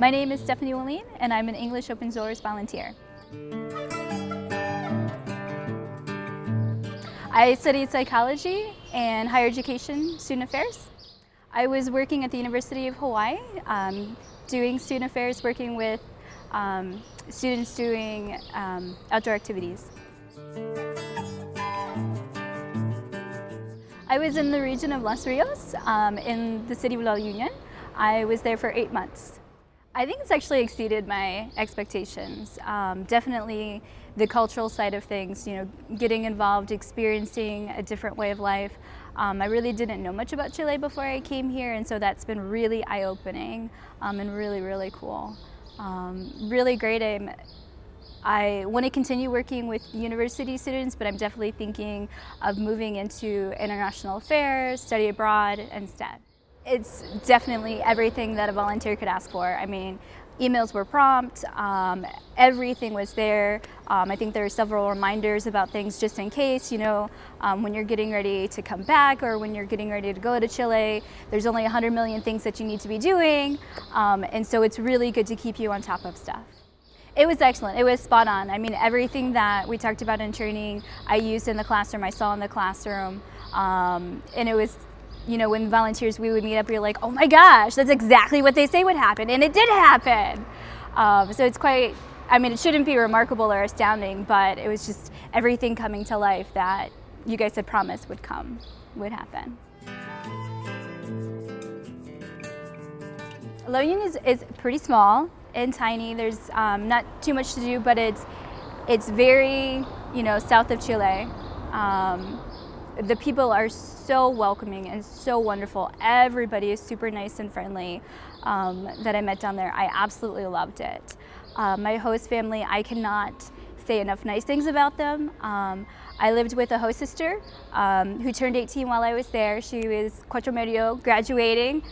My name is Stephanie Wallin, and I'm an English Open Doors volunteer. I studied psychology and higher education student affairs. I was working at the University of Hawaii, doing student affairs, working with students doing outdoor activities. I was in the region of Los Rios, in the city of La Union. I was there for 8 months. I think it's actually exceeded my expectations. Definitely the cultural side of things, getting involved, experiencing a different way of life. I really didn't know much about Chile before I came here, and so that's been really eye-opening and really, really cool. Really great. I want to continue working with university students, but I'm definitely thinking of moving into international affairs, study abroad instead. It's definitely everything that a volunteer could ask for. I mean, emails were prompt, everything was there. I think there are several reminders about things just in case, when you're getting ready to come back or when you're getting ready to go to Chile, there's only 100 million things that you need to be doing. And so it's really good to keep you on top of stuff. It was excellent. It was spot on. I mean, everything that we talked about in training, I used in the classroom, I saw in the classroom. And it was, when volunteers, we would meet up, we were like, oh my gosh, that's exactly what they say would happen. And it did happen. So it's quite, it shouldn't be remarkable or astounding, but it was just everything coming to life that you guys had promised would happen. La Union is pretty small and tiny. There's not too much to do, but it's very, south of Chile. The people are so welcoming and so wonderful. Everybody is super nice and friendly that I met down there. I absolutely loved it. My host family, I cannot say enough nice things about them. I lived with a host sister who turned 18 while I was there. She was Cuatro Medio graduating,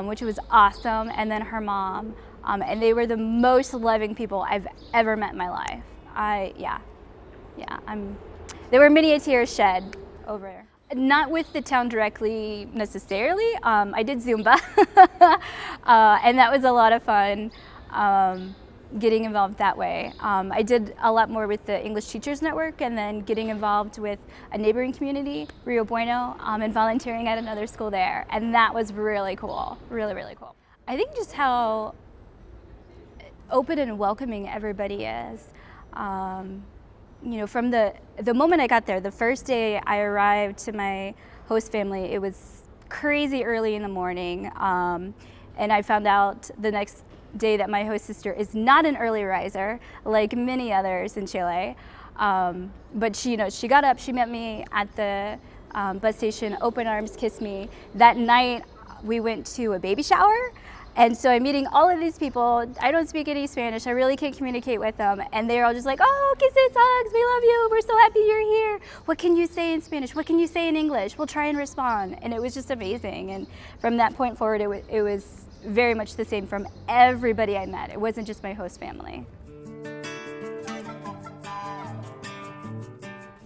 which was awesome, and then her mom. And they were the most loving people I've ever met in my life. There were many a tears shed over there. Not with the town directly necessarily. I did Zumba, and that was a lot of fun, getting involved that way. I did a lot more with the English Teachers Network, and then getting involved with a neighboring community, Rio Bueno, and volunteering at another school there. And that was really cool, really, really cool. I think just how open and welcoming everybody is. From the moment I got there, the first day I arrived to my host family, it was crazy early in the morning, and I found out the next day that my host sister is not an early riser like many others in Chile, but she got up, she met me at the bus station, open arms, kissed me. That night we went to a baby shower. And so I'm meeting all of these people. I don't speak any Spanish. I really can't communicate with them. And they're all just like, oh, kisses, hugs, we love you. We're so happy you're here. What can you say in Spanish? What can you say in English? We'll try and respond. And it was just amazing. And from that point forward, it was very much the same from everybody I met. It wasn't just my host family.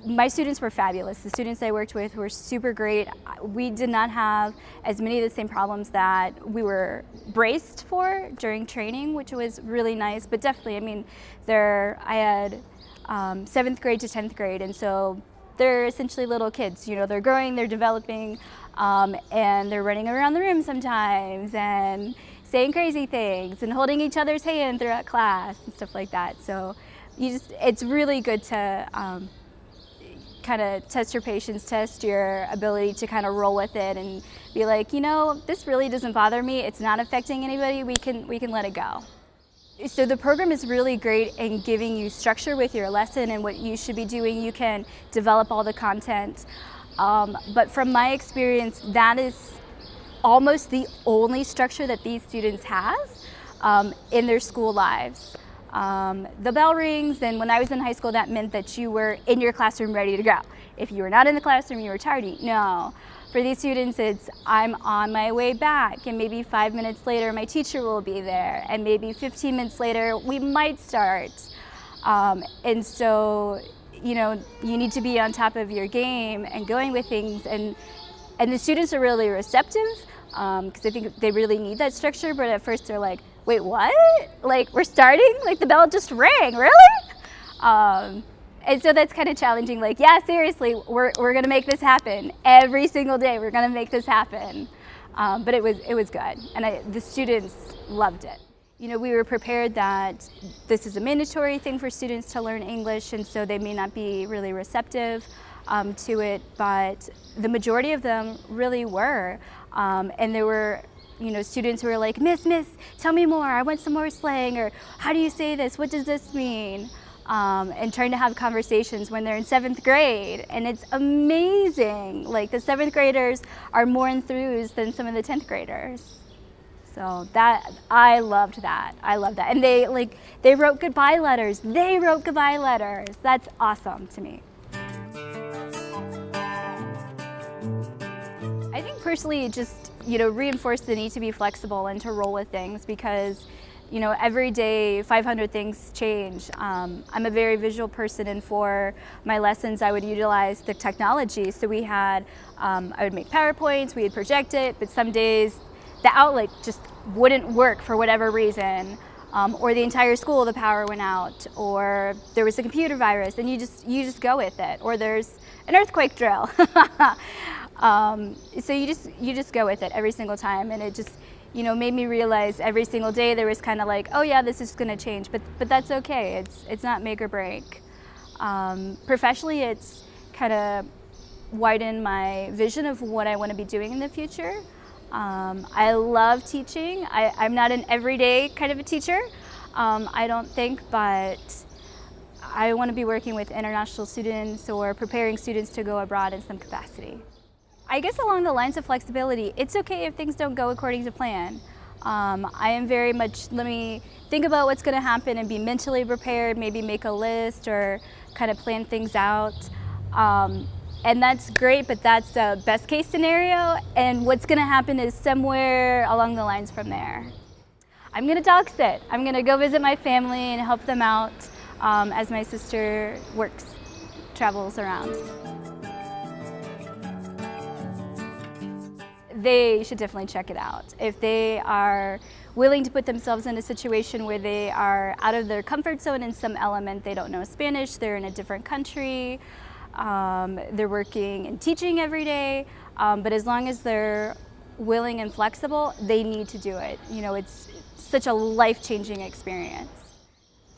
My students were fabulous. The students I worked with were super great. We did not have as many of the same problems that we were braced for during training, which was really nice. But definitely, I had 7th grade to 10th grade, and so they're essentially little kids. They're growing, they're developing, and they're running around the room sometimes and saying crazy things and holding each other's hand throughout class and stuff like that. So it's really good to kind of test your patience, test your ability to kind of roll with it and be like, this really doesn't bother me. It's not affecting anybody. We can let it go. So the program is really great in giving you structure with your lesson and what you should be doing. You can develop all the content. But from my experience, that is almost the only structure that these students have in their school lives. The bell rings, and when I was in high school, that meant that you were in your classroom ready to go. If you were not in the classroom, you were tardy. No. For these students, it's I'm on my way back, and maybe 5 minutes later, my teacher will be there, and maybe 15 minutes later, we might start. And so, you need to be on top of your game and going with things, and the students are really receptive, because I think they really need that structure, but at first they're like, wait, what? Like, we're starting? Like, the bell just rang, really? And so that's kind of challenging. Like, yeah, seriously, we're gonna make this happen. Every single day, we're gonna make this happen. But it was good, and the students loved it. You know, we were prepared that this is a mandatory thing for students to learn English, and so they may not be really receptive to it, but the majority of them really were. And there were, you know, students who were like, Miss, tell me more. I want some more slang, or how do you say this? What does this mean? And trying to have conversations when they're in 7th grade. And it's amazing. Like, the 7th graders are more enthused than some of the 10th graders. So I loved that. I loved that. And they wrote goodbye letters. That's awesome to me. I think personally it just, you know, reinforced the need to be flexible and to roll with things, because, you know, every day 500 things change. I'm a very visual person, and for my lessons I would utilize the technology. So we had, I would make PowerPoints, we would project it, but some days the outlet just wouldn't work for whatever reason. Or the entire school, the power went out, or there was a computer virus, and you just go with it, or there's an earthquake drill. So you just go with it every single time, and it just, you know, made me realize every single day there was kind of like, oh yeah, this is going to change, but that's okay. It's not make or break. Professionally, it's kind of widened my vision of what I want to be doing in the future. I love teaching. I'm not an everyday kind of a teacher, I don't think, but I want to be working with international students or preparing students to go abroad in some capacity. I guess along the lines of flexibility, it's okay if things don't go according to plan. I am very much, let me think about what's going to happen and be mentally prepared, maybe make a list or kind of plan things out. And that's great, but that's the best case scenario, and what's going to happen is somewhere along the lines from there. I'm going to dog sit. I'm going to go visit my family and help them out as my sister travels around. They should definitely check it out. If they are willing to put themselves in a situation where they are out of their comfort zone in some element, they don't know Spanish, they're in a different country, they're working and teaching every day, but as long as they're willing and flexible, they need to do it. You know, it's such a life-changing experience.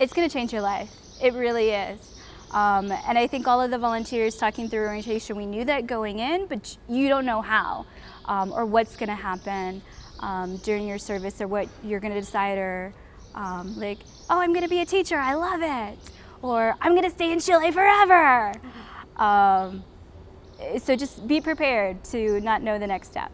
It's going to change your life. It really is. And I think all of the volunteers talking through orientation, we knew that going in, but you don't know how, or what's going to happen during your service, or what you're going to decide, or like, oh, I'm going to be a teacher, I love it, or I'm going to stay in Chile forever. So just be prepared to not know the next step.